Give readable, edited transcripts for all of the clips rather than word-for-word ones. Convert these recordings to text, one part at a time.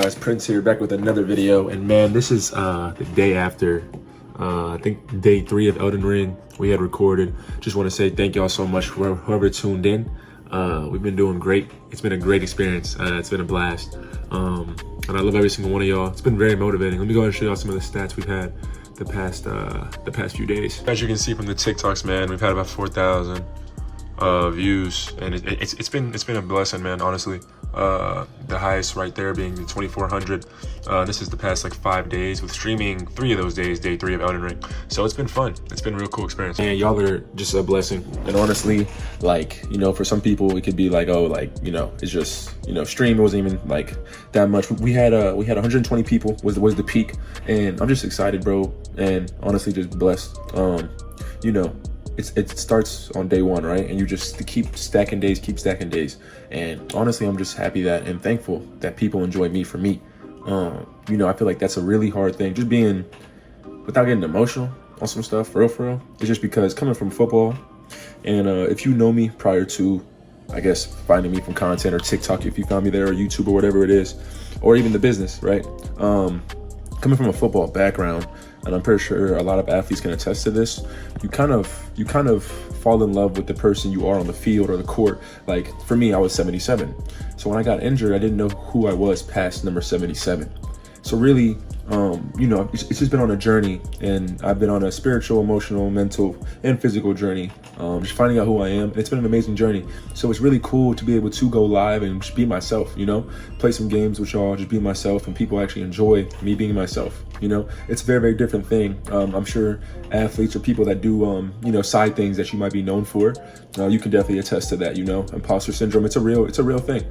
Guys, Prince here, back with another video, and man, this is the day after I think day 3 of Elden Ring we had recorded. Just want to say thank y'all so much for whoever tuned in. We've been doing great. It's been a great experience. It's been a blast, and I love every single one of y'all. It's been very motivating. Let me go ahead and show y'all some of the stats we've had the past few days. As you can see from the TikToks, man, we've had about 4,000 views, and it's been a blessing, man, honestly. The highest right there being the 2,400. This is the past like 5 days, with streaming 3 of those days, day 3 of Elden Ring. So it's been fun. It's been a real cool experience. And y'all are just a blessing. And honestly, like, you know, for some people it could be like, oh, like, you know, it's just, you know, stream wasn't even like that much. We had 120 people was the peak, and I'm just excited, bro, and honestly just blessed. You know, it starts on day 1, right? And you just keep stacking days. And honestly, I'm just happy that and thankful that people enjoy me for me. You know, I feel like that's a really hard thing, just being, without getting emotional on some stuff, for real. It's just because coming from football, and if you know me prior to, I guess, finding me from content or TikTok, if you found me there, or YouTube or whatever it is, or even the business, right? Coming from a football background, and I'm pretty sure a lot of athletes can attest to this, you kind of fall in love with the person you are on the field or the court. Like for me, I was 77. So when I got injured, I didn't know who I was past number 77. So really, you know, it's just been on a journey, and I've been on a spiritual, emotional, mental, and physical journey, just finding out who I am. And it's been an amazing journey. So it's really cool to be able to go live and just be myself, you know, play some games with y'all, just be myself, and people actually enjoy me being myself. You know, it's a very, very different thing. I'm sure athletes or people that do, you know, side things that you might be known for, you can definitely attest to that, you know, imposter syndrome. It's a real thing.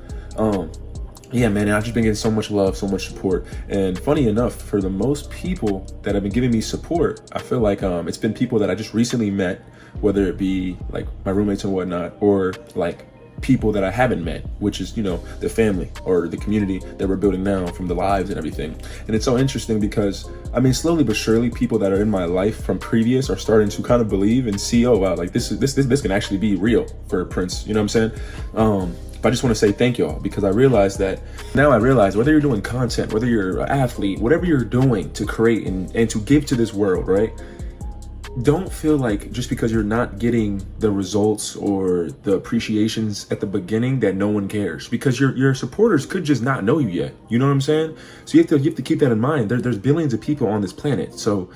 Yeah, man, I've just been getting so much love, so much support. And funny enough, for the most people that have been giving me support, I feel like it's been people that I just recently met, whether it be like my roommates and whatnot, or like people that I haven't met, which is, you know, the family or the community that we're building now from the lives and everything. And it's so interesting because, I mean, slowly but surely, people that are in my life from previous are starting to kind of believe and see, oh wow, like this can actually be real for Prince. You know what I'm saying? But I just want to say thank y'all, because I realize whether you're doing content, whether you're an athlete, whatever you're doing to create and to give to this world, right? Don't feel like just because you're not getting the results or the appreciations at the beginning that no one cares, because your supporters could just not know you yet. You know what I'm saying? So you have to keep that in mind. There's billions of people on this planet. So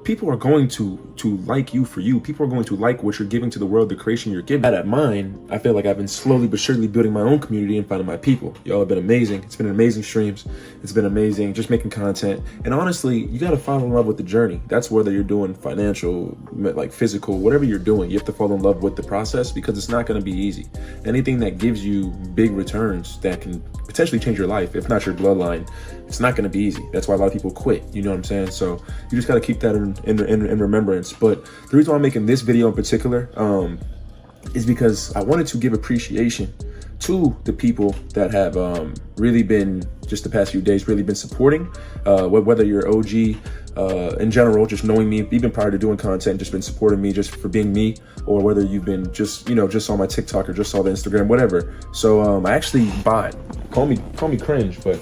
people are going to like you for you. People are going to like what you're giving to the world, the creation you're giving. That at mine, I feel like I've been slowly but surely building my own community and finding my people. Y'all have been amazing. It's been amazing streams. It's been amazing just making content. And honestly, you got to fall in love with the journey. That's whether you're doing financial, like physical, whatever you're doing, you have to fall in love with the process, because it's not going to be easy. Anything that gives you big returns that can potentially change your life, if not your bloodline, it's not going to be easy. That's why a lot of people quit. You know what I'm saying? So you just got to keep that in remembrance. But the reason why I'm making this video in particular is because I wanted to give appreciation to the people that have really been, just the past few days, really been supporting, whether you're OG in general, just knowing me even prior to doing content, just been supporting me just for being me, or whether you've been just, you know, just saw my TikTok or just saw the Instagram, whatever. So I actually bought, call me Cringe, but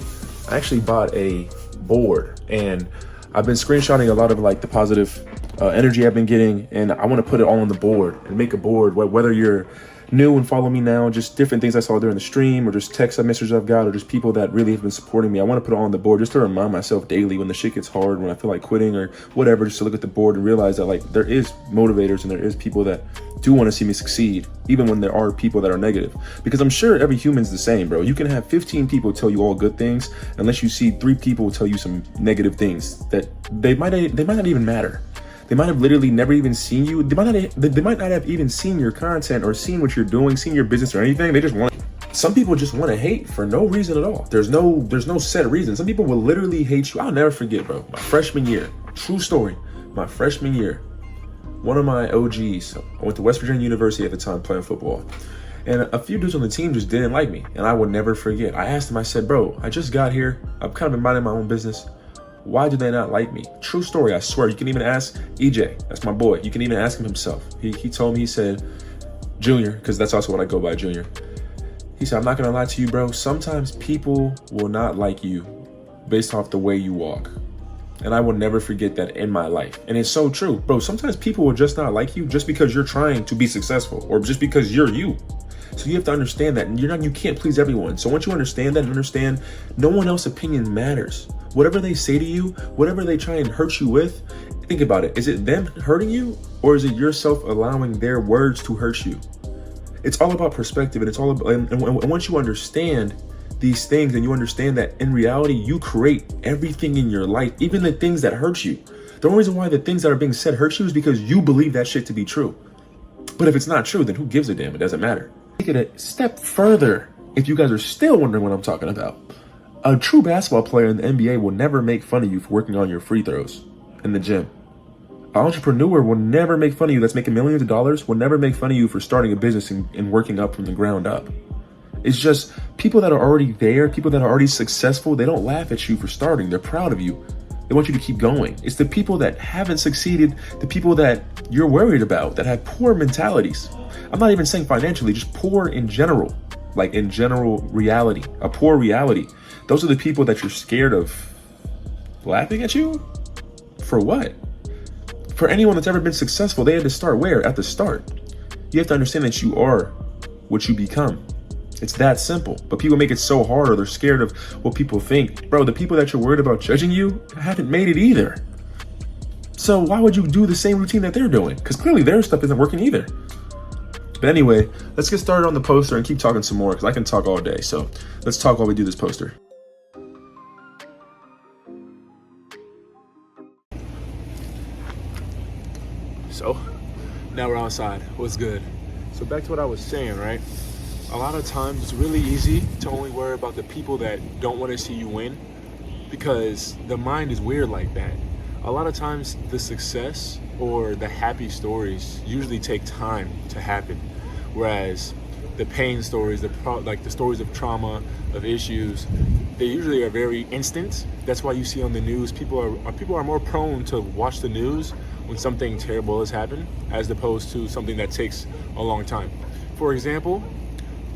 I actually bought a board, and I've been screenshotting a lot of like the positive energy I've been getting, and I want to put it all on the board and make a board, whether you're new and follow me now, just different things I saw during the stream, or just text messages I've got, or just people that really have been supporting me. I want to put it all on the board just to remind myself daily when the shit gets hard, when I feel like quitting or whatever, just to look at the board and realize that like there is motivators and there is people that do want to see me succeed, even when there are people that are negative. Because I'm sure every human's the same, bro. You can have 15 people tell you all good things, unless you see 3 people tell you some negative things that they might not even matter. They might have literally never even seen you. They might not have even seen your content or seen what you're doing, seen your business or anything. They just want. Some people just want to hate for no reason at all. There's no set reason. Some people will literally hate you. I'll never forget, bro. My freshman year, true story. My freshman year, one of my OGs. I went to West Virginia University at the time playing football, and a few dudes on the team just didn't like me, and I will never forget. I asked him. I said, "Bro, I just got here. I've kind of been minding my own business. Why do they not like me?" True story, I swear. You can even ask EJ, that's my boy. You can even ask him himself. He told me, he said, Junior, because that's also what I go by, Junior. He said, "I'm not gonna lie to you, bro. Sometimes people will not like you based off the way you walk. And I will never forget that in my life. And it's so true. Bro, sometimes people will just not like you just because you're trying to be successful or just because you're you. So you have to understand that, and you can't please everyone. So once you understand that and understand no one else's opinion matters. Whatever they say to you, whatever they try and hurt you with, think about it. Is it them hurting you, or is it yourself allowing their words to hurt you? It's all about perspective, and it's all about, and once you understand these things and you understand that in reality, you create everything in your life, even the things that hurt you. The only reason why the things that are being said hurt you is because you believe that shit to be true. But if it's not true, then who gives a damn? It doesn't matter. Take it a step further. If you guys are still wondering what I'm talking about, a true basketball player in the NBA will never make fun of you for working on your free throws in the gym. An entrepreneur will never make fun of you that's making millions of dollars, will never make fun of you for starting a business and working up from the ground up. It's just people that are already there, people that are already successful, they don't laugh at you for starting. They're proud of you. They want you to keep going. It's the people that haven't succeeded, the people that you're worried about, that have poor mentalities. I'm not even saying financially, just poor in general, like in general reality, a poor reality. Those are the people that you're scared of laughing at you? For what? For anyone that's ever been successful, they had to start where? At the start. You have to understand that you are what you become. It's that simple. But people make it so hard, or they're scared of what people think. Bro, the people that you're worried about judging you haven't made it either. So why would you do the same routine that they're doing? Because clearly their stuff isn't working either. But anyway, let's get started on the poster and keep talking some more, because I can talk all day. So let's talk while we do this poster. So now we're outside. What's good? So back to what I was saying, right? A lot of times it's really easy to only worry about the people that don't want to see you win, because the mind is weird like that. A lot of times the success or the happy stories usually take time to happen, whereas the pain stories, like the stories of trauma, of issues, they usually are very instant. That's why you see on the news, people are more prone to watch the news when something terrible has happened, as opposed to something that takes a long time. For example,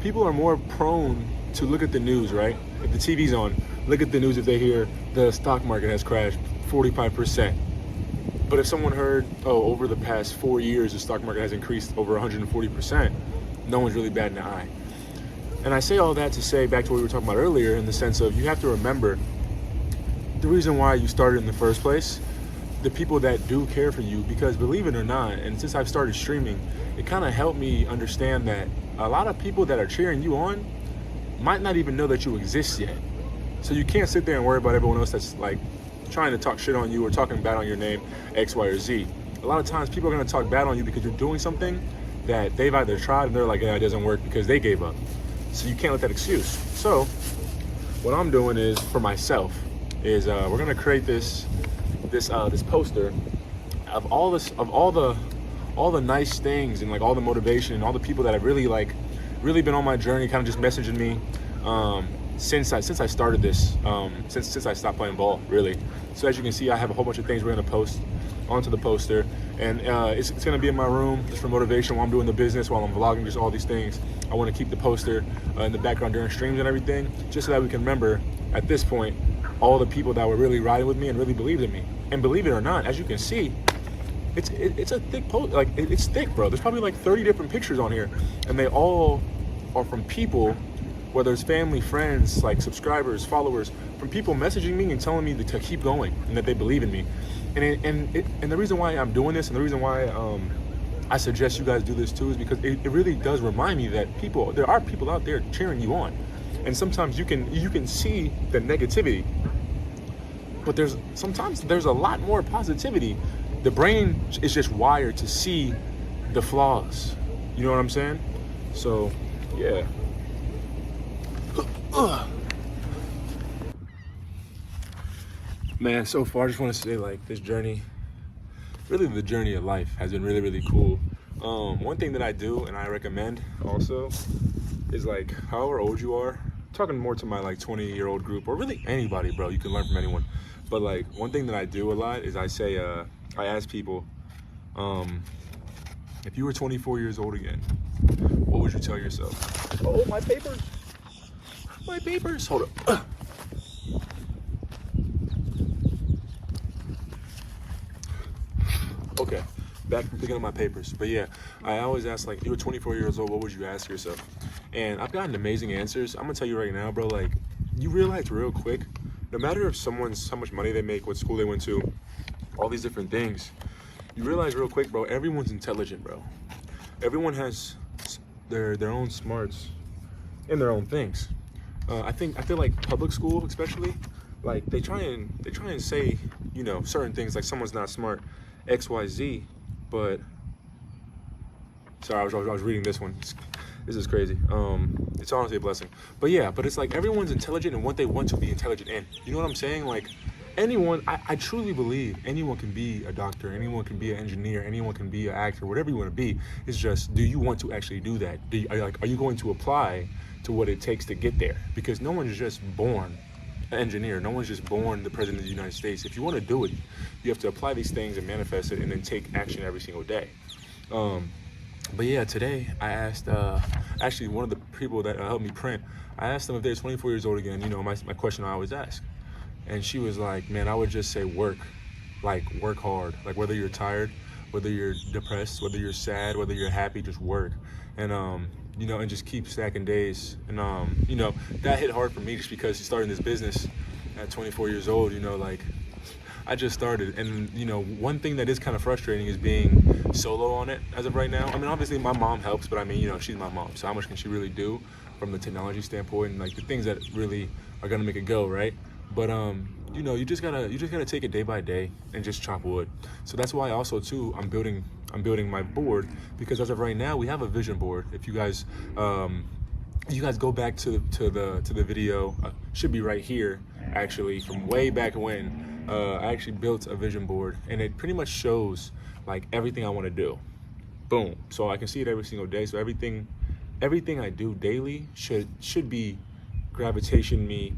people are more prone to look at the news, right? If the TV's on, look at the news if they hear the stock market has crashed 45%. But if someone heard, oh, over the past 4 years, the stock market has increased over 140%, no one's really batting an eye. And I say all that to say, back to what we were talking about earlier, in the sense of you have to remember the reason why you started in the first place, the people that do care for you, because believe it or not, and since I've started streaming, it kind of helped me understand that a lot of people that are cheering you on might not even know that you exist yet. So you can't sit there and worry about everyone else that's like trying to talk shit on you or talking bad on your name, X, Y, or Z. A lot of times people are gonna talk bad on you because you're doing something that they've either tried and they're like, yeah, it doesn't work, because they gave up. So you can't let that excuse. So what I'm doing is, for myself, is we're gonna create this poster of all the nice things and like all the motivation and all the people that have really been on my journey, kind of just messaging me since I started this, since I stopped playing ball, really. So as you can see, I have a whole bunch of things we're gonna post onto the poster, and it's gonna be in my room just for motivation while I'm doing the business, while I'm vlogging, just all these things. I want to keep the poster in the background during streams and everything, just so that we can remember at this point all the people that were really riding with me and really believed in me. And believe it or not, as you can see, it's a thick post, like it's thick, bro. There's probably like 30 different pictures on here, and they all are from people, whether it's family, friends, like subscribers, followers, from people messaging me and telling me to keep going and that they believe in me. And the reason why I'm doing this, and the reason why I suggest you guys do this too, is because it really does remind me that there are people out there cheering you on. And sometimes you can see the negativity, but sometimes there's a lot more positivity. The brain is just wired to see the flaws. You know what I'm saying? So, yeah. Man, so far I just want to say, like, this journey, really the journey of life has been really, really cool. One thing that I do and I recommend also is, like, however old you are, I'm talking more to my like 20-year-old group, or really anybody, bro. You can learn from anyone. But like, one thing that I do a lot is I say, I ask people, if you were 24 years old again, what would you tell yourself? Oh, my papers. My papers. Hold up. back from picking up my papers. But yeah, I always ask, like, you were 24 years old, what would you ask yourself? And I've gotten amazing answers. I'm gonna tell you right now, bro, like, you realize real quick, no matter if someone's how much money they make, what school they went to, all these different things, you realize real quick, bro, everyone's intelligent, bro. Everyone has their own smarts in their own things. I feel like public school, especially, like they try and say, you know, certain things like someone's not smart, X, Y, Z, but sorry, I was reading this one. This is crazy. It's honestly a blessing. But yeah, but it's like everyone's intelligent in what they want to be intelligent in. You know what I'm saying? Like anyone, I truly believe anyone can be a doctor, anyone can be an engineer, anyone can be an actor, whatever you want to be. It's just, do you want to actually do that? Are you going to apply to what it takes to get there? Because no one's just born an engineer. No one's just born the president of the United States. If you want to do it, you have to apply these things and manifest it and then take action every single day. But yeah, today I asked, actually one of the people that helped me print, I asked them if they're 24 years old again, you know, my question I always ask. And she was like, man, I would just say work, like work hard. Like whether you're tired, whether you're depressed, whether you're sad, whether you're happy, just work. And, you know, and just keep stacking days. And, you know, that hit hard for me just because starting this business at 24 years old, you know, like I just started. And, you know, one thing that is kind of frustrating is being solo on it as of right now. I mean, obviously my mom helps, but I mean, you know, she's my mom. So how much can she really do from the technology standpoint and like the things that really are going to make it go, right? But, you know, you just gotta take it day by day and just chop wood. So that's why also too, I'm building my board, because as of right now, we have a vision board. If you guys go back to the video, should be right here, actually, from way back when, I actually built a vision board, and it pretty much shows like everything I want to do. Boom. So I can see it every single day. So everything I do daily should be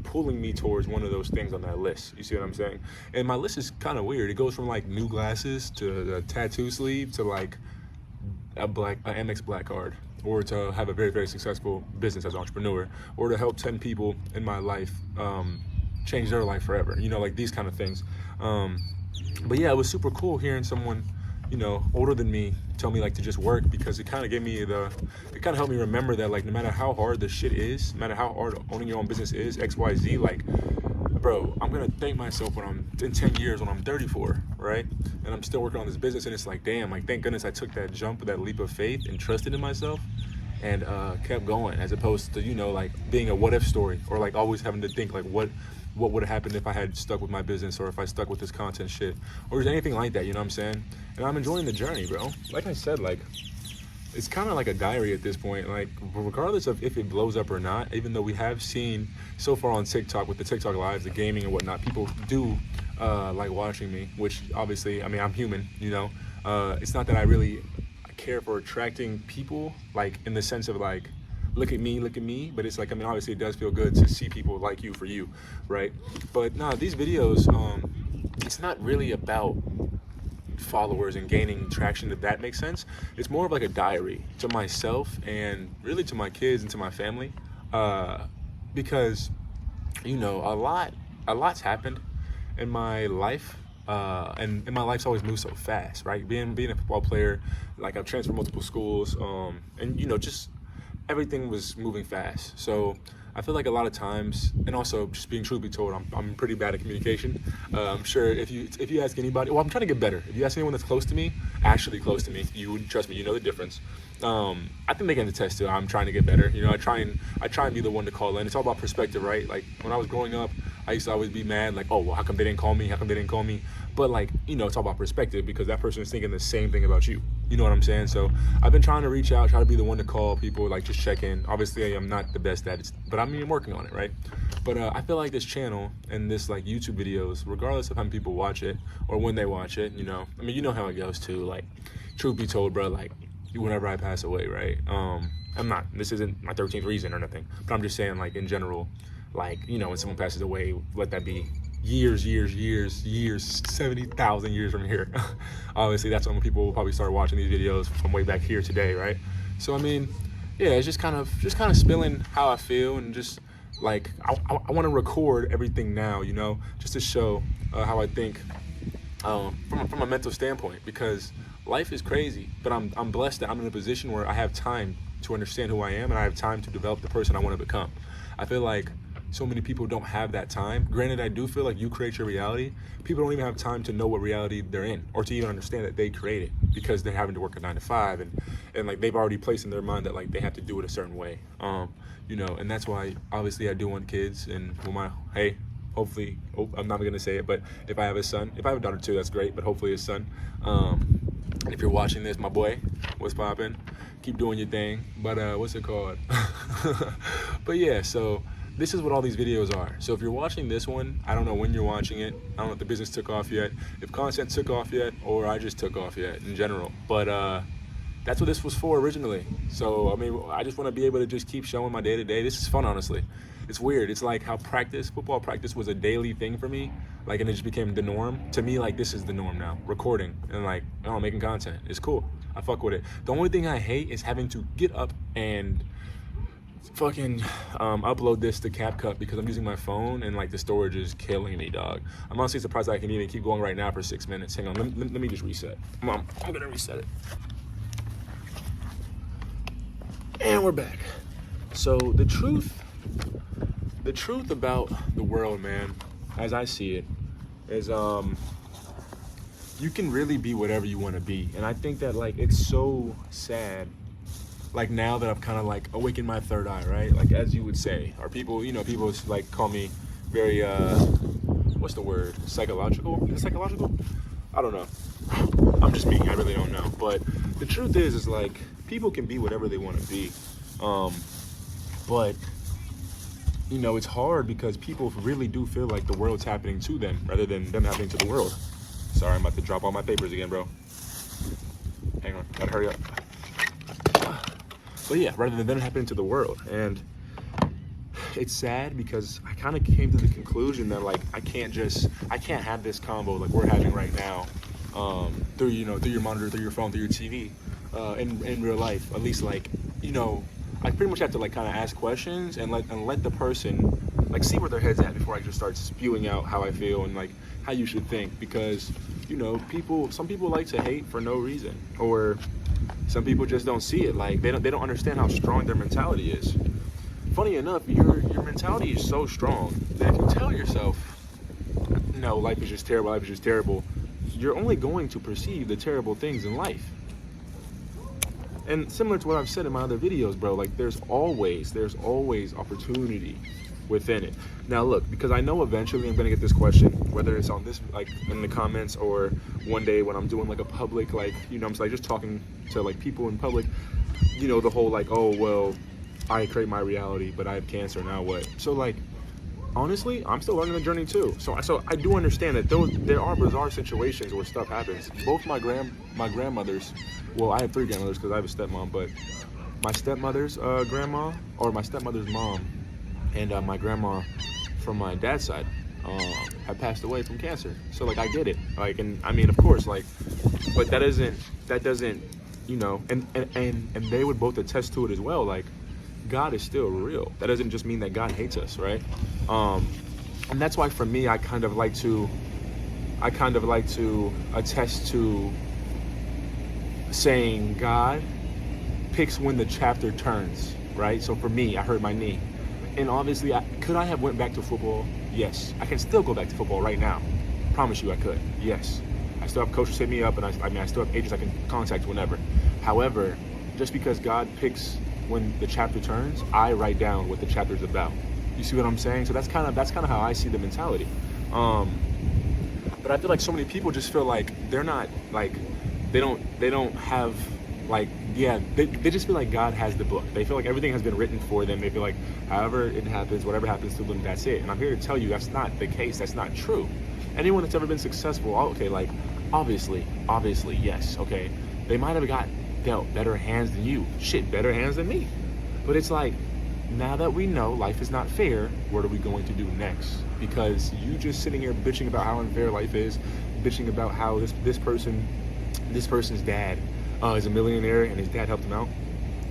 pulling me towards one of those things on that list. You see what I'm saying? And my list is kind of weird. It goes from like new glasses to a tattoo sleeve to like a Amex Black card, or to have a very, very successful business as an entrepreneur, or to help 10 people in my life change their life forever. You know, like these kind of things. But yeah, it was super cool hearing someone, you know, older than me tell me like to just work, because it kind of helped me remember that like no matter how hard the shit is, no matter how hard owning your own business is, XYZ, like, bro, I'm gonna thank myself when I'm in 10 years when I'm 34, right? And I'm still working on this business, and it's like, damn, like thank goodness I took that jump, that leap of faith and trusted in myself and kept going, as opposed to, you know, like being a what if story, or like always having to think like what would have happened if I had stuck with my business, or if I stuck with this content shit, or anything like that, you know what I'm saying? And I'm enjoying the journey, bro. Like I said, like, it's kind of like a diary at this point, like, regardless of if it blows up or not, even though we have seen so far on TikTok with the TikTok lives, the gaming and whatnot, people do like watching me, which obviously, I mean, I'm human, you know? It's not that I really care for attracting people, like, in the sense of like, look at me, but it's like, I mean, obviously it does feel good to see people like you for you, right? But nah, these videos, it's not really about followers and gaining traction, if that makes sense. It's more of like a diary to myself and really to my kids and to my family, because, you know, a lot's happened in my life, and my life's always moved so fast, right? Being a football player, like I've transferred multiple schools, and you know, just everything was moving fast. So I feel like a lot of times, and also just being truth be told, I'm pretty bad at communication. I'm sure if you ask anybody, well, I'm trying to get better. If you ask anyone that's close to me, actually close to me, you would trust me, you know the difference. I think they can attest to I'm trying to get better. You know, I try and be the one to call in. It's all about perspective, right? Like when I was growing up, I used to always be mad, like, oh, well, how come they didn't call me? How come they didn't call me? But like, you know, it's all about perspective, because that person is thinking the same thing about you. You know what I'm saying? So I've been trying to reach out, try to be the one to call people, like just check in. Obviously, I'm not the best at it, but I'm working on it, right? But I feel like this channel and this like YouTube videos, regardless of how many people watch it or when they watch it, you know, I mean, you know how it goes too. Like, truth be told, bro, like whenever I pass away, right? This isn't my 13th reason or nothing, but I'm just saying, like, in general, like, you know, when someone passes away, let that be years, 70,000 years from here. Obviously, that's when people will probably start watching these videos from way back here today, right? So, I mean, yeah, it's just kind of spilling how I feel, and just like, I want to record everything now, you know, just to show how I think from a mental standpoint, because life is crazy, but I'm blessed that I'm in a position where I have time to understand who I am, and I have time to develop the person I want to become. I feel like so many people don't have that time. Granted, I do feel like you create your reality. People don't even have time to know what reality they're in, or to even understand that they create it, because they're having to work a 9 to 5, and like they've already placed in their mind that like they have to do it a certain way. And that's why obviously I do want kids, and hopefully, I'm not gonna say it, but if I have a daughter too, that's great, but hopefully a son. And if you're watching this, my boy, what's poppin'? Keep doing your thing. But what's it called? But yeah, so this is what all these videos are. So if you're watching this one, I don't know when you're watching it. I don't know if the business took off yet, if content took off yet, or I just took off yet in general. But that's what this was for originally. So, I mean, I just want to be able to just keep showing my day-to-day. This is fun, honestly. It's weird. It's like how football practice was a daily thing for me, like, and it just became the norm. To me, like, this is the norm now, recording and like, making content. It's cool. I fuck with it. The only thing I hate is having to get up and fucking upload this to CapCut, because I'm using my phone and like the storage is killing me, dog. I'm honestly surprised I can even keep going right now for 6 minutes. Hang on, let me just reset. I'm gonna reset it. And we're back. So the truth about the world, man, as I see it, is you can really be whatever you want to be. And I think that like it's so sad, like now that I've kind of like awakened my third eye, right? Like, as you would say, or people like call me very what's the word? Psychological? Is it psychological? I don't know. I'm just me. I really don't know. But the truth is like people can be whatever they want to be. But it's hard because people really do feel like the world's happening to them rather than them happening to the world. Sorry, I'm about to drop all my papers again, bro. Hang on, gotta hurry up. But yeah, rather than them happening to the world. And it's sad because I kind of came to the conclusion that like I can't have this combo like we're having right now through your monitor, through your phone, through your TV in real life. At least like I pretty much have to like kind of ask questions and let the person like see where their head's at before I just start spewing out how I feel and like how you should think, because some people like to hate for no reason, or some people just don't see it. Like they don't understand how strong their mentality is. Funny enough, your mentality is so strong that if you tell yourself, no, life is just terrible, you're only going to perceive the terrible things in life. And similar to what I've said in my other videos, bro, like there's always opportunity within it. Now look, because I know eventually I'm gonna get this question, whether it's on this, like in the comments, or one day when I'm doing like a public, like, I'm like just talking to like people in public, the whole like, oh, well, I create my reality, but I have cancer, now what? So like, honestly, I'm still learning the journey too. So I do understand that there are bizarre situations where stuff happens. Both my grandmothers, well, I have 3 grandmothers because I have a stepmom, but my stepmother's grandma, or my stepmother's mom, and my grandma from my dad's side have passed away from cancer. So like I get it. Like, and I mean, of course, like, but that doesn't, and they would both attest to it as well. Like, God is still real. That doesn't just mean that God hates us, right? And that's why for me, I kind of like to attest to saying God picks when the chapter turns, right? So for me, I hurt my knee, and obviously, could I have went back to football? Yes. I can still go back to football right now. Promise you I could. Yes. I still have coaches hit me up, and I still have agents I can contact whenever. However, just because God picks when the chapter turns, I write down what the chapter's about. You see what I'm saying? So that's kind of how I see the mentality. But I feel like so many people just feel like they're not like, they don't have like, yeah, they just feel like God has the book. They feel like everything has been written for them. They feel like however it happens, whatever happens to them, that's it. And I'm here to tell you that's not the case. That's not true. Anyone that's ever been successful, okay, like obviously, yes, okay, they might have got dealt better hands than you. Shit, better hands than me. But it's like, now that we know life is not fair, what are we going to do next? Because you just sitting here bitching about how unfair life is, bitching about how this person's dad is a millionaire and his dad helped him out.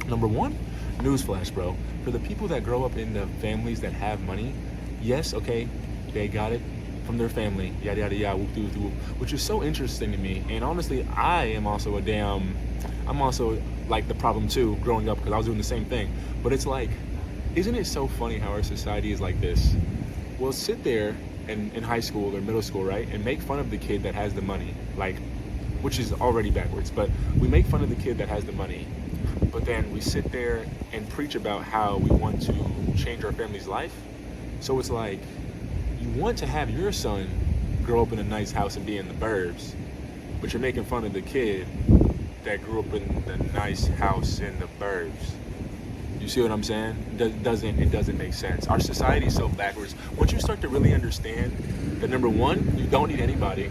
Number one, newsflash, bro. For the people that grow up in the families that have money, yes, okay, they got it. from their family, yada yada yada, whoop, whoop, whoop, which is so interesting to me. And honestly, I'm also like the problem too, growing up, because I was doing the same thing. But it's like, isn't it so funny how our society is like this? We'll sit there in high school or middle school, right, and make fun of the kid that has the money, like, which is already backwards, but we make fun of the kid that has the money, but then we sit there and preach about how we want to change our family's life. So it's like, you want to have your son grow up in a nice house and be in the burbs, but you're making fun of the kid that grew up in the nice house in the burbs. You see what I'm saying? It doesn't make sense. Our society is so backwards. Once you start to really understand that, number one, you don't need anybody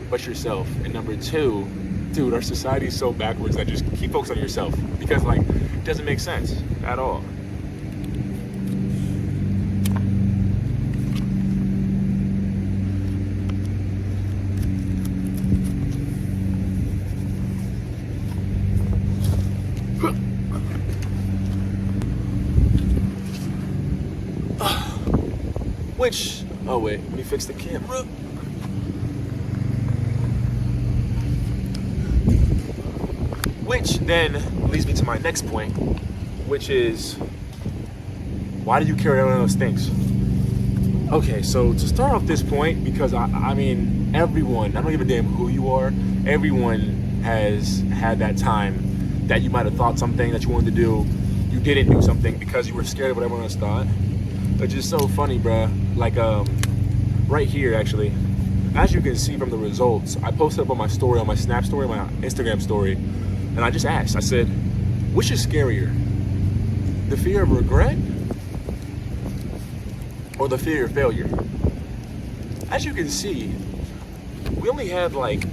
but yourself, and number two, dude, our society is so backwards that just keep focused on yourself, because like, it doesn't make sense at all. Which, oh wait, let me fix the camera. Which then leads me to my next point, which is, why do you care what everyone else thinks? Okay, so to start off this point, because I mean, everyone, I don't give a damn who you are, everyone has had that time that you might have thought something that you wanted to do, you didn't do something because you were scared of what everyone else thought. Which is so funny, bruh. Like, right here, actually, as you can see from the results, I posted up on my story, on my Snap story, my Instagram story, and I just asked, I said, which is scarier? The fear of regret or the fear of failure? As you can see, we only have like,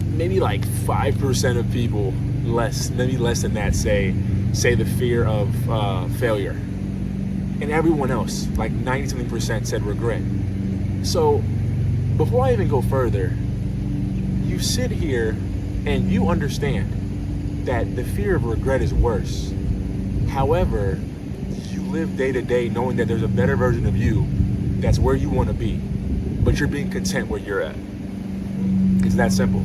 maybe like 5% of people, maybe less than that, say the fear of failure. And everyone else, like 90-something%, said regret. So, before I even go further, you sit here and you understand that the fear of regret is worse. However, you live day to day knowing that there's a better version of you that's where you want to be, but you're being content where you're at. It's that simple.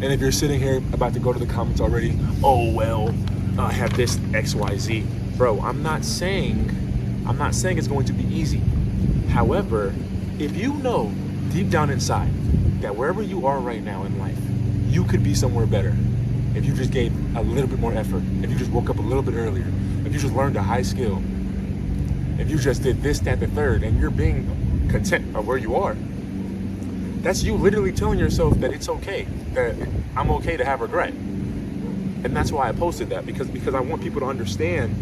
And if you're sitting here about to go to the comments already, oh well, I have this XYZ. Bro, I'm not saying it's going to be easy. However, if you know deep down inside that wherever you are right now in life, you could be somewhere better if you just gave a little bit more effort, if you just woke up a little bit earlier, if you just learned a high skill, if you just did this, that, the third, and you're being content of where you are, that's you literally telling yourself that it's okay, that I'm okay to have regret. And that's why I posted that, because I want people to understand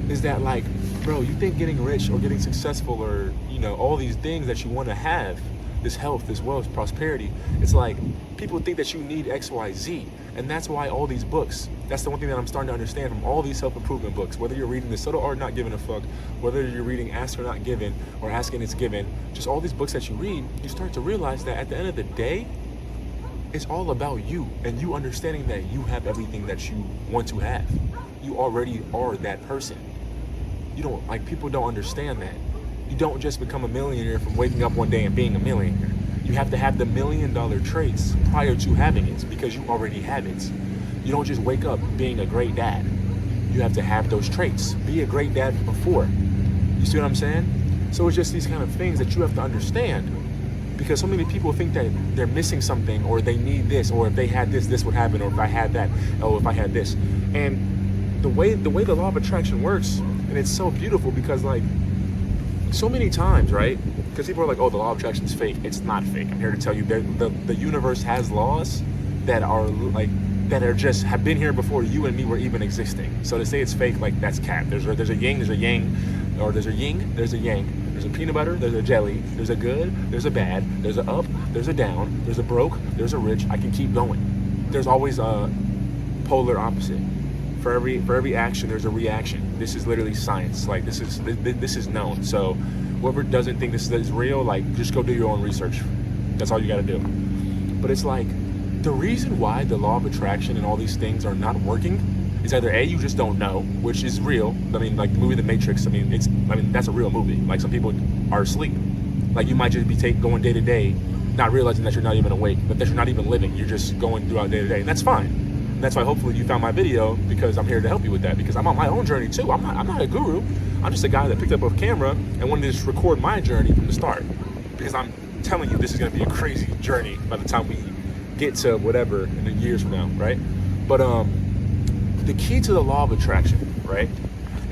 is that, like, bro, you think getting rich or getting successful or, you know, all these things that you want to have, this health, this wealth, prosperity, it's like people think that you need X, Y, Z. And that's why all these books, that's the one thing that I'm starting to understand from all these self-improvement books, whether you're reading The Subtle Art of Not Giving a Fuck, whether you're reading Ask or Not Given or Asking It's Given, just all these books that you read, you start to realize that at the end of the day, it's all about you and you understanding that you have everything that you want to have. You already are that person. You don't, like, people don't understand that. You don't just become a millionaire from waking up one day and being a millionaire. You have to have the $1 million traits prior to having it, because you already have it. You don't just wake up being a great dad. You have to have those traits. Be a great dad before. You see what I'm saying? So it's just these kind of things that you have to understand, because so many people think that they're missing something, or they need this, or if they had this, this would happen, or if I had that, oh, if I had this. And the way the law of attraction works, and it's so beautiful, because like so many times, right? Because people are like, oh, the law of attraction is fake. It's not fake. I'm here to tell you that the universe has laws that are like, that are just have been here before you and me were even existing. So to say it's fake, like, that's cap. There's a yin, there's a yang, or there's a yin, there's a yang. There's a peanut butter, there's a jelly, there's a good, there's a bad, there's a up, there's a down, there's a broke, there's a rich. I can keep going. There's always a polar opposite. For every action, there's a reaction. This is literally science. Like, this is known. So whoever doesn't think this is real, like, just go do your own research. That's all you got to do. But it's like, the reason why the law of attraction and all these things are not working is either A, you just don't know, which is real. I mean, like the movie The Matrix, I mean, that's a real movie. Like, some people are asleep. Like you might just be going day to day, not realizing that you're not even awake, but that you're not even living. You're just going throughout day to day, and that's fine. And that's why hopefully you found my video, because I'm here to help you with that, because I'm on my own journey too. I'm not a guru. I'm just a guy that picked up a camera and wanted to just record my journey from the start, because I'm telling you this is going to be a crazy journey by the time we get to whatever in the years from now, right? But the key to the law of attraction, right,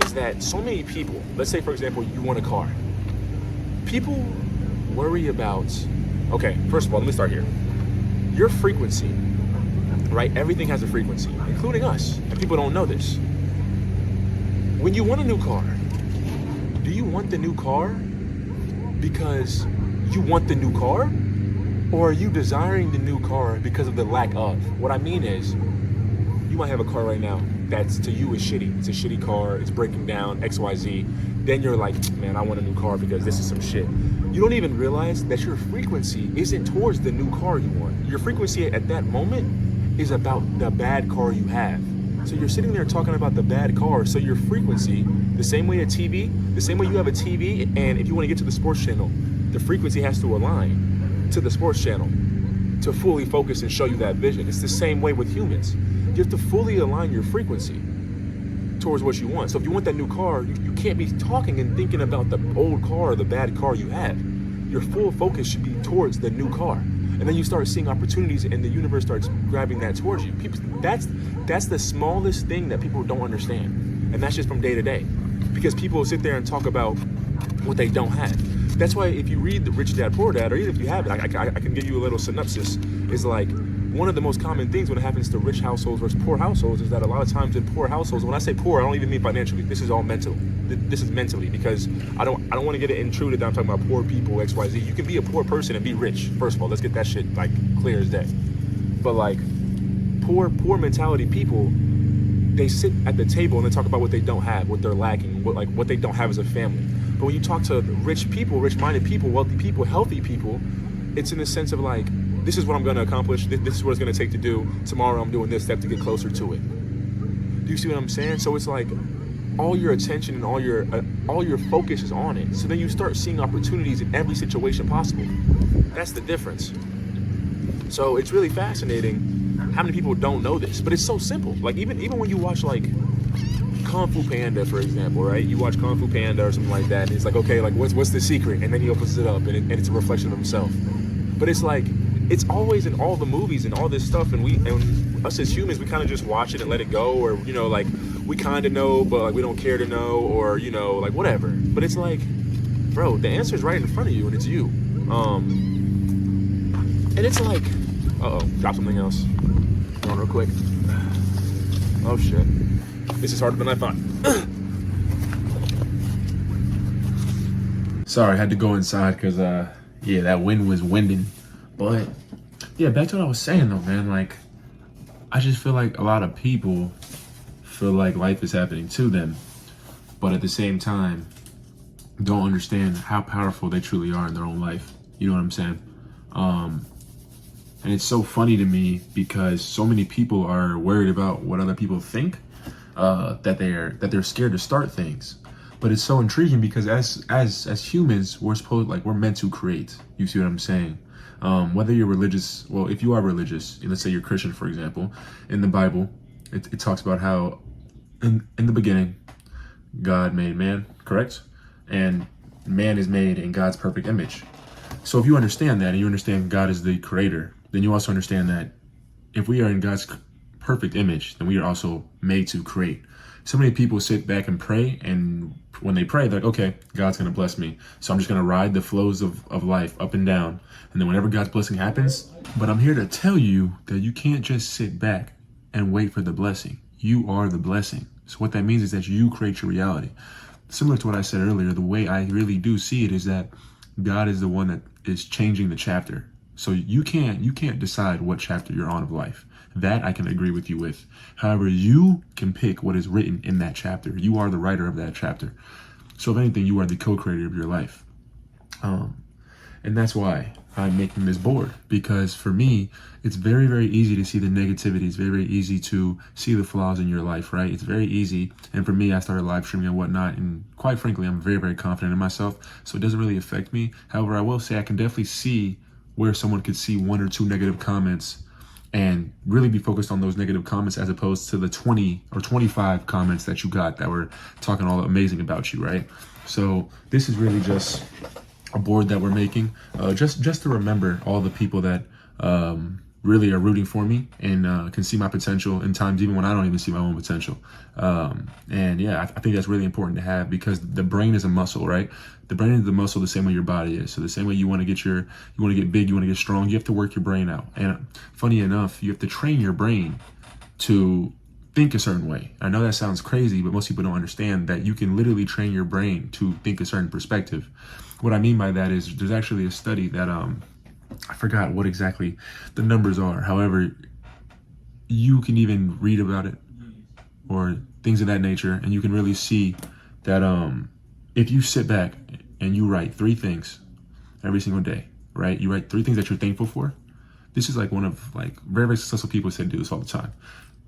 is that so many people, let's say for example you want a car, people worry about, okay, first of all, let me start here. Your frequency, right? Everything has a frequency, including us, and people don't know this. When you want a new car, do you want the new car because you want the new car, or are you desiring the new car because of the lack of? What I mean is, you might have a car right now that's to you is shitty. It's a shitty car, it's breaking down, XYZ. Then you're like, man, I want a new car because this is some shit. You don't even realize that your frequency isn't towards the new car you want. Your frequency at that moment is about the bad car you have. So you're sitting there talking about the bad car. So your frequency, the same way a TV, the same way you have a TV, and if you want to get to the sports channel, the frequency has to align to the sports channel to fully focus and show you that vision. It's the same way with humans. You have to fully align your frequency towards what you want. So if you want that new car, you can't be talking and thinking about the old car or the bad car you have. Your full focus should be towards the new car. And then you start seeing opportunities and the universe starts grabbing that towards you. People, that's the smallest thing that people don't understand. And that's just from day to day. Because people sit there and talk about what they don't have. That's why if you read the Rich Dad, Poor Dad, or even if you have it, I can give you a little synopsis. It's like, one of the most common things when it happens to rich households versus poor households is that a lot of times in poor households, when I say poor, I don't even mean financially. This is all mental. This is mentally, because I don't want to get it intruded that I'm talking about poor people, XYZ. You can be a poor person and be rich. First of all, let's get that shit like clear as day. But like poor mentality people, they sit at the table and they talk about what they don't have, what they're lacking, what they don't have as a family. But when you talk to rich people, rich-minded people, wealthy people, healthy people, it's in the sense of like, this is what I'm going to accomplish. This is what it's going to take to do. Tomorrow I'm doing this step to get closer to it. Do you see what I'm saying? So it's like all your attention and all your focus is on it. So then you start seeing opportunities in every situation possible. That's the difference. So it's really fascinating how many people don't know this, but it's so simple. Like even when you watch like Kung Fu Panda, for example, right? You watch Kung Fu Panda or something like that, and it's like, okay, like what's the secret? And then he opens it up, and it's a reflection of himself. But it's like, it's always in all the movies and all this stuff, and us as humans, we kind of just watch it and let it go, or like we kind of know, but like we don't care to know, or like whatever. But it's like, bro, the answer is right in front of you, and it's you. And it's like, drop something else. Hold on real quick. Oh shit, this is harder than I thought. Sorry, I had to go inside because yeah, that wind was winding. But yeah, back to what I was saying though, man. Like, I just feel like a lot of people feel like life is happening to them, but at the same time, don't understand how powerful they truly are in their own life. You know what I'm saying? And it's so funny to me because so many people are worried about what other people think, that they're scared to start things. But it's so intriguing because as humans, we're meant to create. You see what I'm saying? Whether you're religious, well, if you are religious, let's say you're Christian, for example, in the Bible, it talks about how in the beginning, God made man, correct? And man is made in God's perfect image. So if you understand that and you understand God is the creator, then you also understand that if we are in God's perfect image, then we are also made to create. So many people sit back and pray, and when they pray, they're like, okay, God's going to bless me. So I'm just going to ride the flows of life up and down. And then whenever God's blessing happens, but I'm here to tell you that you can't just sit back and wait for the blessing. You are the blessing. So what that means is that you create your reality. Similar to what I said earlier, the way I really do see it is that God is the one that is changing the chapter. So you can't decide what chapter you're on of life. That I can agree with you with. However, you can pick what is written in that chapter. You are the writer of that chapter. So if anything, you are the co-creator of your life. And that's why I'm making this board, because for me, it's very, very easy to see the negativity. It's very, very easy to see the flaws in your life, right? It's very easy. And for me, I started live streaming and whatnot. And quite frankly, I'm very, very confident in myself. So it doesn't really affect me. However, I will say I can definitely see where someone could see 1 or 2 negative comments and really be focused on those negative comments, as opposed to the 20 or 25 comments that you got that were talking all amazing about you, right? So this is really just a board that we're making, just to remember all the people that really are rooting for me and can see my potential in times even when I don't even see my own potential. And yeah, I think that's really important to have, because the brain is a muscle, right? The brain is the muscle the same way your body is. So the same way you want to get big, you want to get strong, you have to work your brain out. And funny enough, you have to train your brain to think a certain way. I know that sounds crazy, but most people don't understand that you can literally train your brain to think a certain perspective. What I mean by that is there's actually a study that I forgot what exactly the numbers are. However, you can even read about it or things of that nature, and you can really see that if you sit back and you write 3 things every single day, right? You write 3 things that you're thankful for. This is like one of very, very successful people said do this all the time.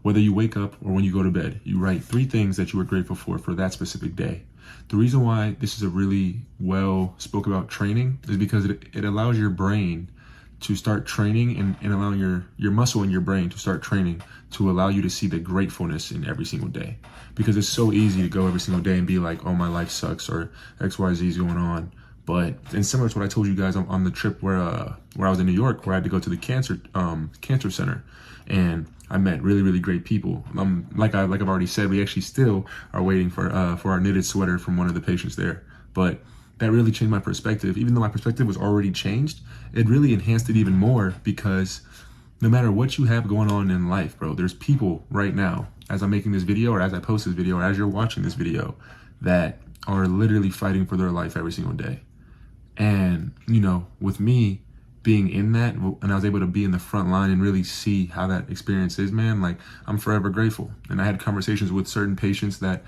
Whether you wake up or when you go to bed, you write 3 things that you were grateful for that specific day. The reason why this is a really well spoke about training is because it allows your brain to start training and allowing your muscle in your brain to start training to allow you to see the gratefulness in every single day. Because it's so easy to go every single day and be like, oh, my life sucks, or XYZ is going on. And similar to what I told you guys on the trip where I was in New York, where I had to go to the cancer center, and I met really, really great people. Like I've already said, we actually still are waiting for our knitted sweater from one of the patients there. But that really changed my perspective. Even though my perspective was already changed, it really enhanced it even more, because no matter what you have going on in life, bro, there's people right now, as I'm making this video or as I post this video or as you're watching this video, that are literally fighting for their life every single day. And, with me being in that, and I was able to be in the front line and really see how that experience is, man, I'm forever grateful. And I had conversations with certain patients that,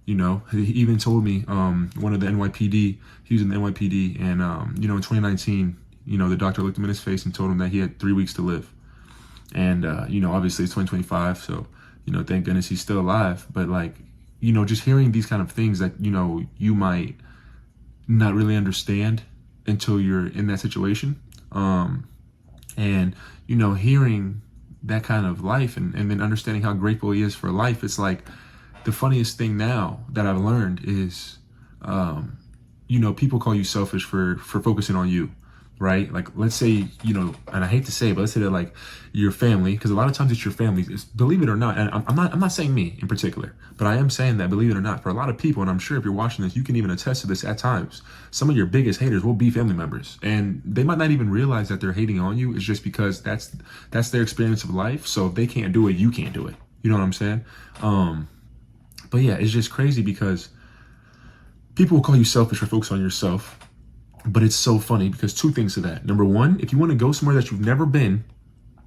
he even told me, one of the NYPD, he was in the NYPD, and, in 2019, the doctor looked him in his face and told him that he had 3 weeks to live. And, obviously it's 2025, so, thank goodness he's still alive. But just hearing these kind of things that, you might not really understand until you're in that situation. And, hearing that kind of life and then understanding how grateful he is for life, it's like the funniest thing now that I've learned is, people call you selfish for focusing on you, right? Let's say, and I hate to say it, but let's say that your family, because a lot of times it's your family, believe it or not, and I'm not saying me in particular, but I am saying that, believe it or not, for a lot of people, and I'm sure if you're watching this, you can even attest to this at times, some of your biggest haters will be family members, and they might not even realize that they're hating on you. It's just because that's their experience of life. So if they can't do it, you can't do it. You know what I'm saying? But yeah, it's just crazy because people will call you selfish for focusing on yourself. But it's so funny because 2 things to that. Number 1, if you want to go somewhere that you've never been,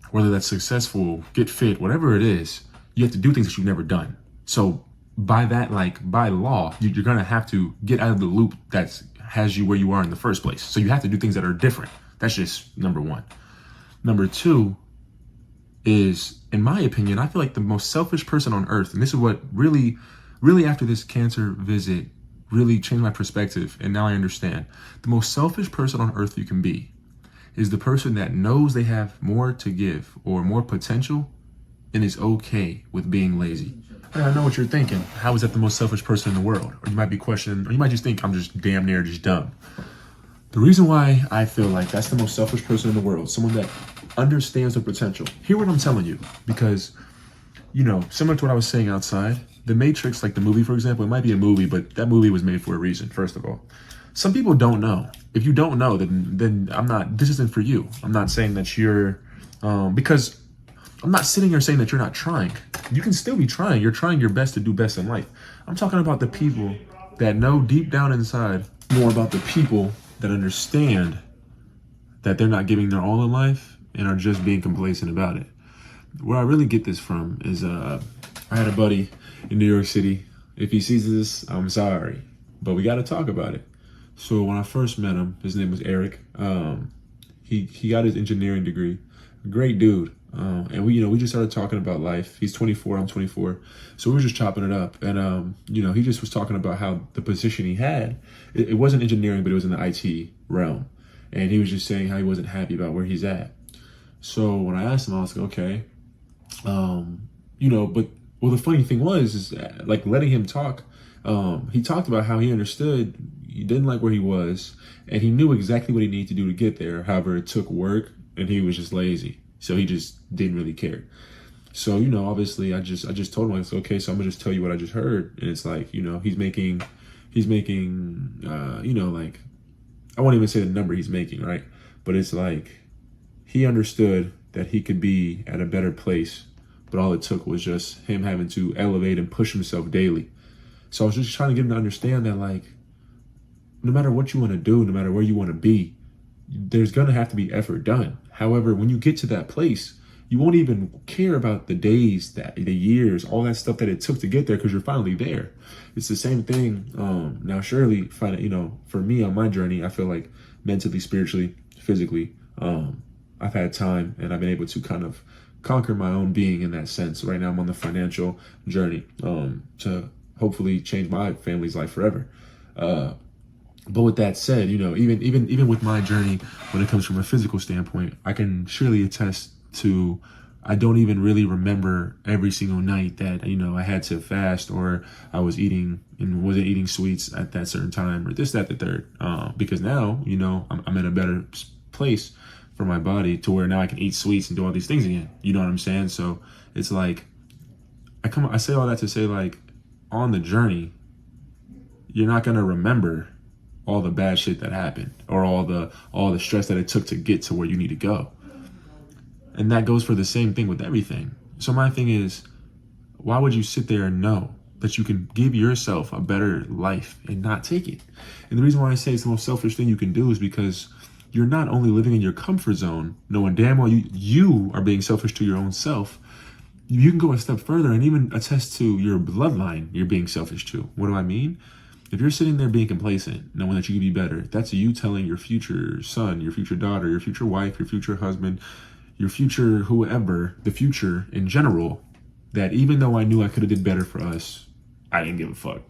whether that's successful, get fit, whatever it is, you have to do things that you've never done. So by that, by law, you're going to have to get out of the loop that has you where you are in the first place. So you have to do things that are different. That's just number 1. Number 2 is, in my opinion, I feel like the most selfish person on earth, and this is what really, really after this cancer visit, really changed my perspective, and now I understand. The most selfish person on earth you can be is the person that knows they have more to give or more potential and is okay with being lazy. And I know what you're thinking. How is that the most selfish person in the world? Or you might be questioning, or you might just think I'm just damn near just dumb. The reason why I feel like that's the most selfish person in the world, someone that understands their potential. Hear what I'm telling you, because, similar to what I was saying outside, The Matrix, the movie, for example, it might be a movie, but that movie was made for a reason, first of all. Some people don't know. If you don't know, then this isn't for you. I'm not saying that you're, because I'm not sitting here saying that you're not trying. You can still be trying. You're trying your best to do best in life. I'm talking about the people that know deep down inside more about the people that understand that they're not giving their all in life and are just being complacent about it. Where I really get this from is, I had a buddy in New York City. If he sees this, I'm sorry, but we got to talk about it. So when I first met him, his name was Eric. he got his engineering degree. A great dude. And we just started talking about life. He's 24, I'm 24. So we were just chopping it up. And, he just was talking about how the position he had, it wasn't engineering, but it was in the IT realm. And he was just saying how he wasn't happy about where he's at. So when I asked him, I was like, okay, but the funny thing is like letting him talk. He talked about how he understood he didn't like where he was, and he knew exactly what he needed to do to get there. However, it took work, and he was just lazy, so he just didn't really care. So obviously, I just told him, like, okay, so I'm gonna just tell you what I just heard, and it's like, he's making, like, I won't even say the number he's making, right? But it's like he understood that he could be at a better place, but all it took was just him having to elevate and push himself daily. So I was just trying to get him to understand that, like, no matter what you want to do, no matter where you want to be, there's going to have to be effort done. However, when you get to that place, you won't even care about the days, the years, all that stuff that it took to get there, because you're finally there. It's the same thing. Now, surely, for me on my journey, I feel like mentally, spiritually, physically, I've had time and I've been able to kind of conquer my own being in that sense. Right now, I'm on the financial journey to hopefully change my family's life forever. But with that said, even with my journey, when it comes from a physical standpoint, I can surely attest to, I don't even really remember every single night that, I had to fast, or I was eating and wasn't eating sweets at that certain time, or this, that, the third. Because now, I'm in a better place for my body, to where now I can eat sweets and do all these things again. You know what I'm saying? So it's like, I say all that to say, like, on the journey, you're not going to remember all the bad shit that happened, or all the stress that it took to get to where you need to go. And that goes for the same thing with everything. So my thing is, why would you sit there and know that you can give yourself a better life and not take it? And the reason why I say it's the most selfish thing you can do is because you're not only living in your comfort zone, knowing damn well you are being selfish to your own self. You can go a step further and even attest to your bloodline you're being selfish to. What do I mean? If you're sitting there being complacent, knowing that you can be better, that's you telling your future son, your future daughter, your future wife, your future husband, your future whoever, the future in general, that even though I knew I could have did better for us, I didn't give a fuck.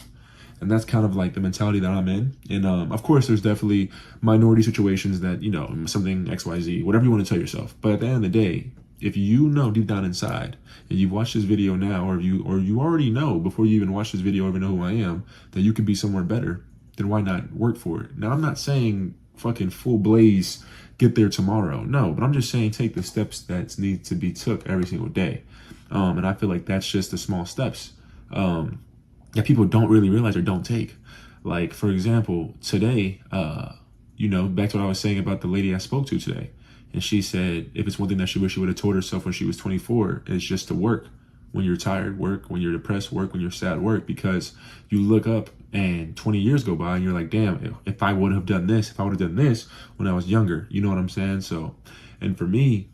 And that's kind of like the mentality that I'm in. And of course, there's definitely minority situations that, something XYZ, whatever you want to tell yourself. But at the end of the day, if you know deep down inside, and you've watched this video now, or you already know before you even watch this video, or even know who I am, that you could be somewhere better, then why not work for it? Now, I'm not saying fucking full blaze, get there tomorrow. No, but I'm just saying take the steps that need to be took every single day. And I feel like that's just the small steps that people don't really realize or don't take. Like, for example, today, back to what I was saying about the lady I spoke to today. And she said, if it's one thing that she wish she would have told herself when she was 24, it's just to work. When you're tired, work. When you're depressed, work. When you're sad, work. Because you look up and 20 years go by and you're like, damn, if I would have done this, if I would have done this when I was younger, you know what I'm saying? So, and for me,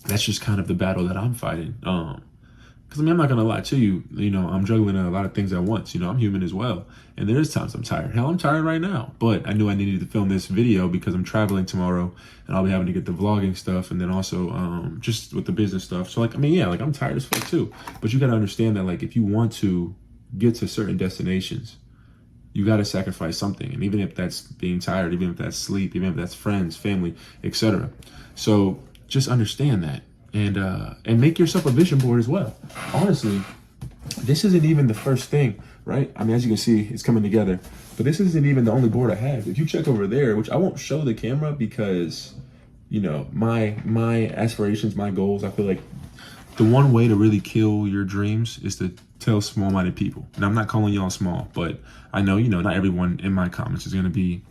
that's just kind of the battle that I'm fighting. Because I'm not going to lie to you, I'm juggling a lot of things at once. I'm human as well. And there is times I'm tired. Hell, I'm tired right now. But I knew I needed to film this video because I'm traveling tomorrow and I'll be having to get the vlogging stuff, and then also just with the business stuff. So I'm tired as fuck too. But you got to understand that, like, if you want to get to certain destinations, you got to sacrifice something. And even if that's being tired, even if that's sleep, even if that's friends, family, etc. So just understand that. And make yourself a vision board as well. Honestly, this isn't even the first thing, right? I mean, as you can see, it's coming together. But this isn't even the only board I have. If you check over there, which I won't show the camera because, my aspirations, my goals, I feel like the one way to really kill your dreams is to tell small-minded people. And I'm not calling y'all small, but I know, not everyone in my comments is going to be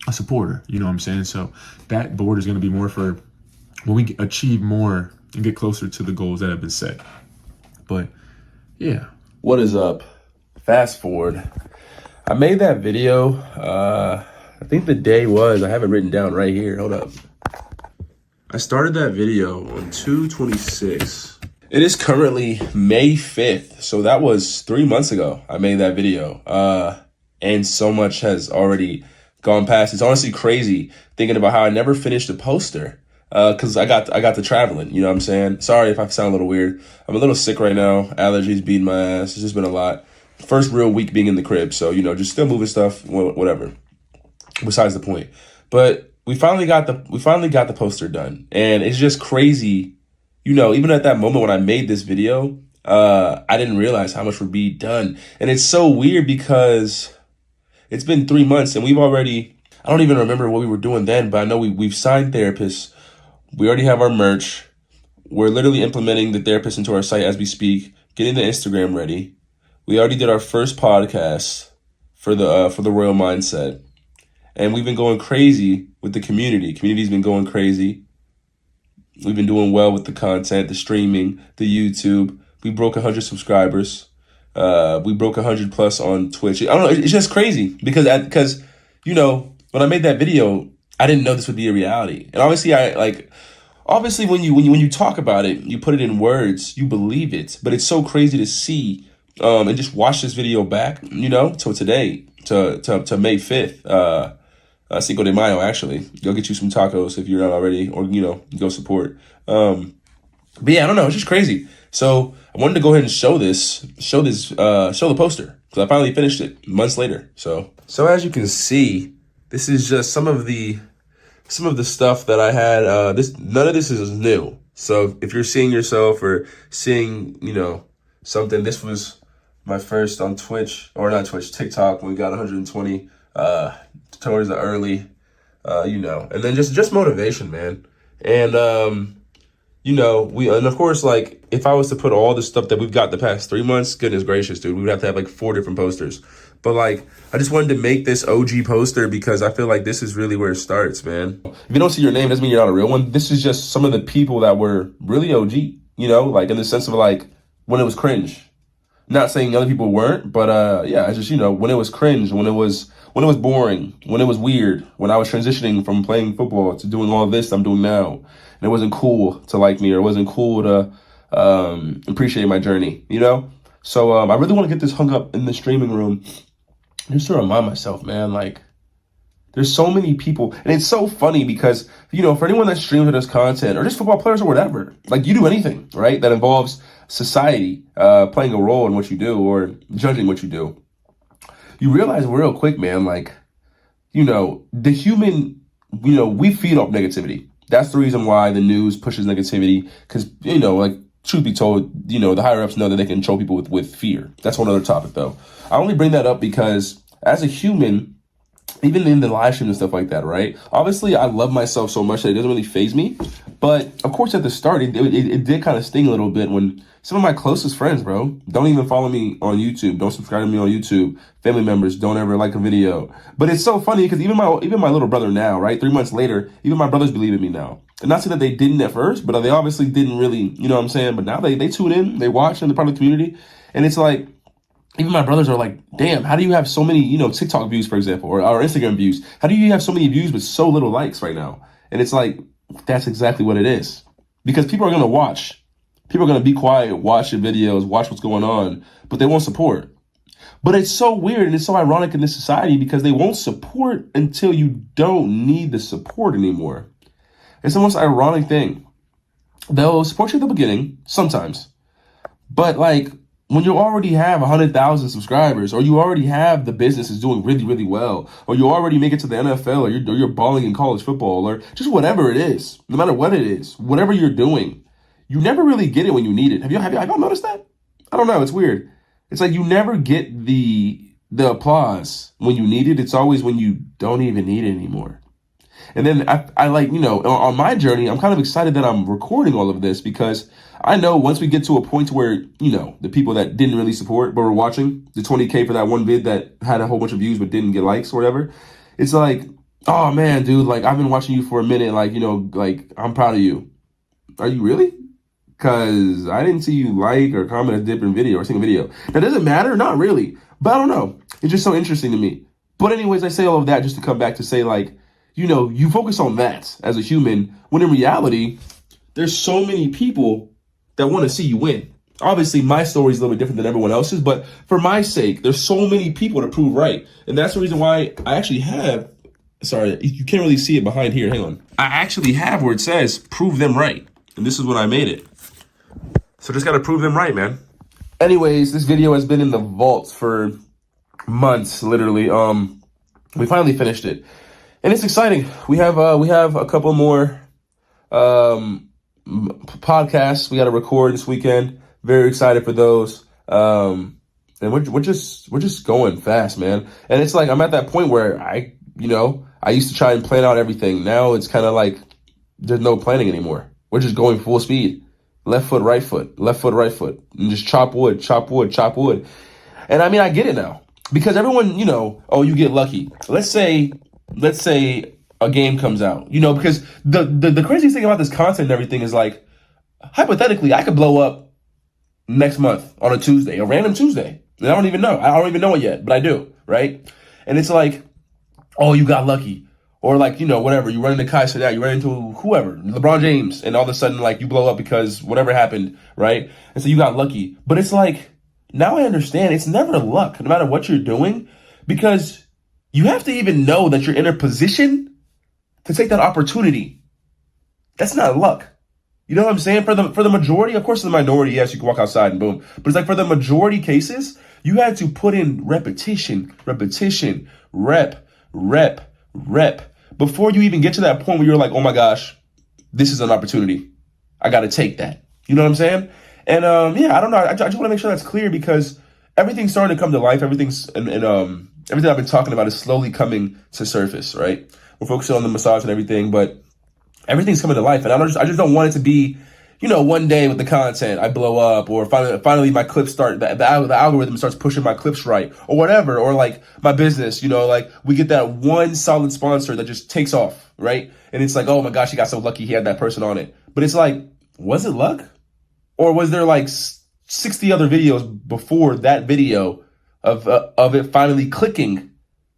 a supporter. You know what I'm saying? So that board is going to be more for when we achieve more and get closer to the goals that have been set. But yeah. What is up? Fast forward. I made that video. I think the day was, I have it written down right here. Hold up. I started that video on 2/26. It is currently May 5th. So that was 3 months ago I made that video. And so much has already gone past. It's honestly crazy thinking about how I never finished a poster because I got to traveling. You know what I'm saying? Sorry if I sound a little weird. I'm a little sick right now. Allergies beating my ass. It's just been a lot. First real week being in the crib, so just still moving stuff, whatever. Besides the point, but we finally got the poster done, and it's just crazy. Even at that moment when I made this video, I didn't realize how much would be done, and it's so weird because it's been 3 months, and I don't even remember what we were doing then, but I know we've signed therapists. We already have our merch. We're literally implementing the therapist into our site as we speak, getting the Instagram ready. We already did our first podcast for the Royal Mindset. And we've been going crazy with the community. Community's been going crazy. We've been doing well with the content, the streaming, the YouTube. We broke 100 subscribers. We broke 100 plus on Twitch. I don't know. It's just crazy because when I made that video, I didn't know this would be a reality. And obviously when you talk about it, you put it in words, you believe it. But it's so crazy to see and just watch this video back, till today, to May 5th. Cinco de Mayo, actually. Go get you some tacos if you're not already, or, go support. But yeah, I don't know. It's just crazy. So I wanted to go ahead and show the poster because I finally finished it months later. So as you can see, this is just some of the stuff that I had. None of this is new. So if you're seeing yourself or seeing, something, this was my first on Twitch, or not Twitch, TikTok, when we got 120 towards the early, and then just motivation, man. And, and of course, like, if I was to put all the stuff that we've got the past 3 months, goodness gracious, dude, we would have to have like 4 different posters. But like, I just wanted to make this OG poster because I feel like this is really where it starts, man. If you don't see your name, doesn't mean you're not a real one. This is just some of the people that were really OG, like in the sense of like when it was cringe. Not saying other people weren't, but yeah, I just, when it was cringe, when it was boring, when it was weird, when I was transitioning from playing football to doing all this I'm doing now, and it wasn't cool to like me, or it wasn't cool to appreciate my journey, So I really want to get this hung up in the streaming room just to remind myself, man, like, there's so many people, and it's so funny because, for anyone that streams or does content, or just football players or whatever, like, you do anything, right, that involves society playing a role in what you do or judging what you do, you realize real quick, man, like, the human, we feed off negativity. That's the reason why the news pushes negativity, because, like, truth be told, the higher ups know that they can control people with fear. That's one other topic, though. I only bring that up because as a human, even in the live stream and stuff like that, right? Obviously, I love myself so much that it doesn't really faze me. But of course, at the start, it did kind of sting a little bit when some of my closest friends, bro, don't even follow me on YouTube, don't subscribe to me on YouTube. Family members don't ever like a video. But it's so funny because even my little brother now, right? 3 months later, even my brothers believe in me now. And not saying that they didn't at first, but they obviously didn't really, you know what I'm saying? But now they tune in, they watch, and they're part of the community. And it's like, even my brothers are like, damn, how do you have so many, TikTok views, for example, or Instagram views? How do you have so many views with so little likes right now? And it's like, that's exactly what it is. Because people are going to watch. People are going to be quiet, watch your videos, watch what's going on, but they won't support. But it's so weird and it's so ironic in this society because they won't support until you don't need the support anymore. It's the most ironic thing. They'll support you at the beginning, sometimes. But like, when you already have 100,000 subscribers, or you already have the business is doing really, really well, or you already make it to the NFL, or you're balling in college football, or just whatever it is, no matter what it is, whatever you're doing, you never really get it when you need it. Have y'all noticed that? I don't know. It's weird. It's like you never get the applause when you need it. It's always when you don't even need it anymore. And then I like, on my journey, I'm kind of excited that I'm recording all of this because I know once we get to a point where, the people that didn't really support but were watching the 20K for that one vid that had a whole bunch of views but didn't get likes or whatever, it's like, oh man, dude, like I've been watching you for a minute, like, like I'm proud of you. Are you really? Because I didn't see you like or comment a different video or single video. That doesn't matter, not really. But I don't know. It's just so interesting to me. But anyways, I say all of that just to come back to say like, you focus on that as a human, when in reality, there's so many people that want to see you win. Obviously, my story is a little bit different than everyone else's, but for my sake, there's so many people to prove right. And that's the reason why I actually have Sorry, you can't really see it behind here. Hang on. I actually have where it says prove them right. And this is when I made it. So just got to prove them right, man. Anyways, this video has been in the vault for months, literally. We finally finished it. And it's exciting. We have a couple more podcasts we got to record this weekend. Very excited for those. And we're just going fast, man. And it's like I'm at that point where I used to try and plan out everything. Now it's kind of like there's no planning anymore. We're just going full speed. Left foot, right foot, left foot, right foot. And just chop wood, chop wood, chop wood. And I mean, I get it now. Because everyone, oh, you get lucky. Let's say a game comes out. Because the craziest thing about this content and everything is like, hypothetically, I could blow up next month on a Tuesday, a random Tuesday. And I don't even know. I don't even know it yet, but I do, right? And it's like, oh, you got lucky. Or like, whatever, you run into Kai Cenat, you run into whoever, LeBron James, and all of a sudden, like, you blow up because whatever happened, right? And so you got lucky. But it's like, now I understand it's never luck, no matter what you're doing, because you have to even know that you're in a position to take that opportunity. That's not luck. You know what I'm saying? For the majority, of course, the minority, yes, you can walk outside and boom. But it's like for the majority cases, you had to put in repetition, rep, before you even get to that point where you're like, oh my gosh, this is an opportunity. I got to take that. You know what I'm saying? And yeah, I don't know. I just want to make sure that's clear because everything's starting to come to life. Everything I've been talking about is slowly coming to surface, right? We're focusing on the massage and everything, but everything's coming to life. And I just don't want it to be, one day with the content, I blow up, or finally my clips start, the algorithm starts pushing my clips right, or whatever, or like my business, like we get that one solid sponsor that just takes off, right? And it's like, oh my gosh, he got so lucky he had that person on it. But it's like, was it luck? Or was there like 60 other videos before that video of it finally clicking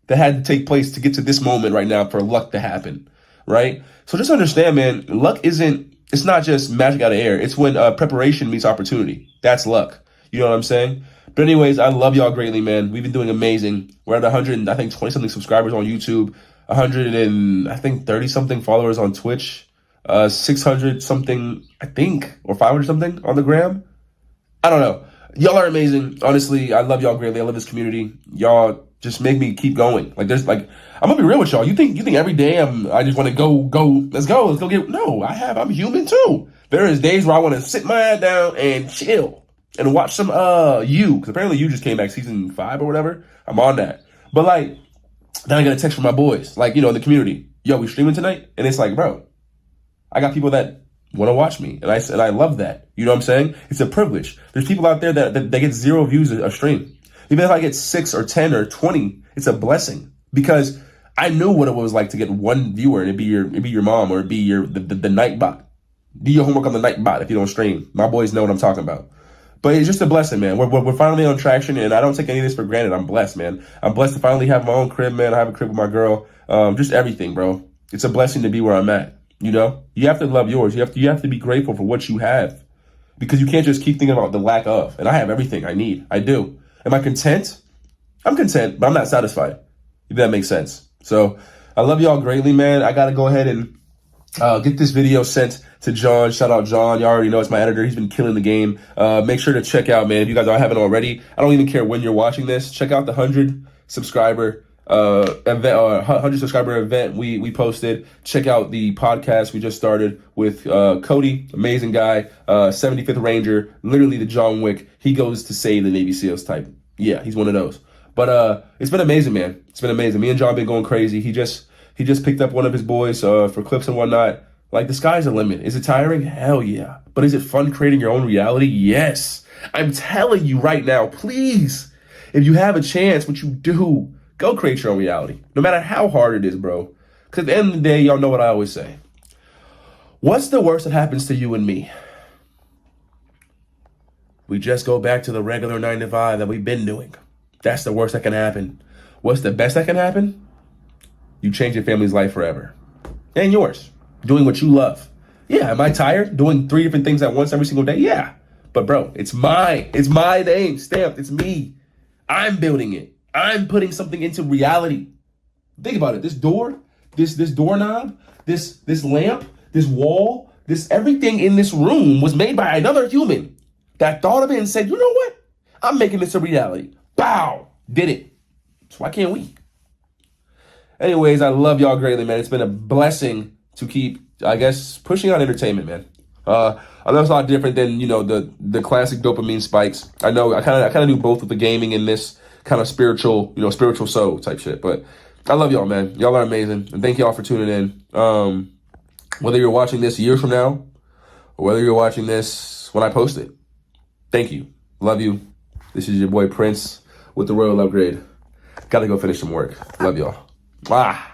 that had to take place to get to this moment right now for luck to happen, right? So just understand, man, luck it's not just magic out of air. It's when preparation meets opportunity. That's luck. You know what I'm saying? But anyways, I love y'all greatly, man. We've been doing amazing. We're at 100, I think 20 something subscribers on YouTube, 100 and I think 30 something followers on Twitch, 600 something, I think, or 500 something on the gram. I don't know. Y'all are amazing. Honestly, I love y'all greatly. I love this community. Y'all just make me keep going. Like I'm gonna be real with y'all. You think every day I just want to go, let's go get, no, I'm human too. There is days where I want to sit my ass down and chill and watch some, because apparently you just came back season 5 or whatever. I'm on that. But like, then I got a text from my boys, like, in the community. Yo, we streaming tonight? And it's like, bro, I got people that want to watch me. And I love that. You know what I'm saying? It's a privilege. There's people out there that get 0 views a stream. Even if I get 6 or 10 or 20, it's a blessing because I knew what it was like to get one viewer and it'd be your mom or it'd be the night bot. Do your homework on the night bot if you don't stream. My boys know what I'm talking about. But it's just a blessing, man. We're finally on traction, and I don't take any of this for granted. I'm blessed, man. I'm blessed to finally have my own crib, man. I have a crib with my girl. Just everything, bro. It's a blessing to be where I'm at. You have to love yours. You have to be grateful for what you have, because you can't just keep thinking about the lack of. And I have everything I need. I do. Am I content? I'm content, but I'm not satisfied. If that makes sense. So I love y'all greatly, man. I got to go ahead and get this video sent to John. Shout out John. You already know it's my editor. He's been killing the game. Make sure to check out, man. If you guys haven't already, I don't even care when you're watching this. Check out the 100 subscriber event, 100 subscriber event we posted. Check out the podcast we just started with Cody, amazing guy, 75th Ranger, literally the John Wick. He goes to save the Navy SEALs type. Yeah, he's one of those. But it's been amazing, man. It's been amazing. Me and John been going crazy. He just picked up one of his boys for clips and whatnot. Like, the sky's the limit. Is it tiring? Hell yeah. But is it fun creating your own reality? Yes. I'm telling you right now, please, if you have a chance, what you do, go create your own reality. No matter how hard it is, bro. Because at the end of the day, y'all know what I always say. What's the worst that happens to you and me? We just go back to the regular 9 to 5 that we've been doing. That's the worst that can happen. What's the best that can happen? You change your family's life forever. And yours. Doing what you love. Yeah, am I tired? Doing 3 different things at once every single day? Yeah. But bro, it's mine. It's my name stamped. It's me. I'm building it. I'm putting something into reality. Think about it. This door, this doorknob, this lamp, this wall, this everything in this room was made by another human that thought of it and said, you know what? I'm making this a reality. Bow! Did it. So why can't we? Anyways, I love y'all greatly, man. It's been a blessing to keep, I guess, pushing out entertainment, man. I know it's a lot different than, you know, the classic dopamine spikes. I know I kind of do both with the gaming and this kind of spiritual, you know, spiritual soul type shit. But I love y'all, man. Y'all are amazing. And thank y'all for tuning in. Whether you're watching this years from now or whether you're watching this when I post it, thank you. Love you. This is your boy Prince with the Royal Upgrade. Gotta go finish some work. Love y'all. Bye.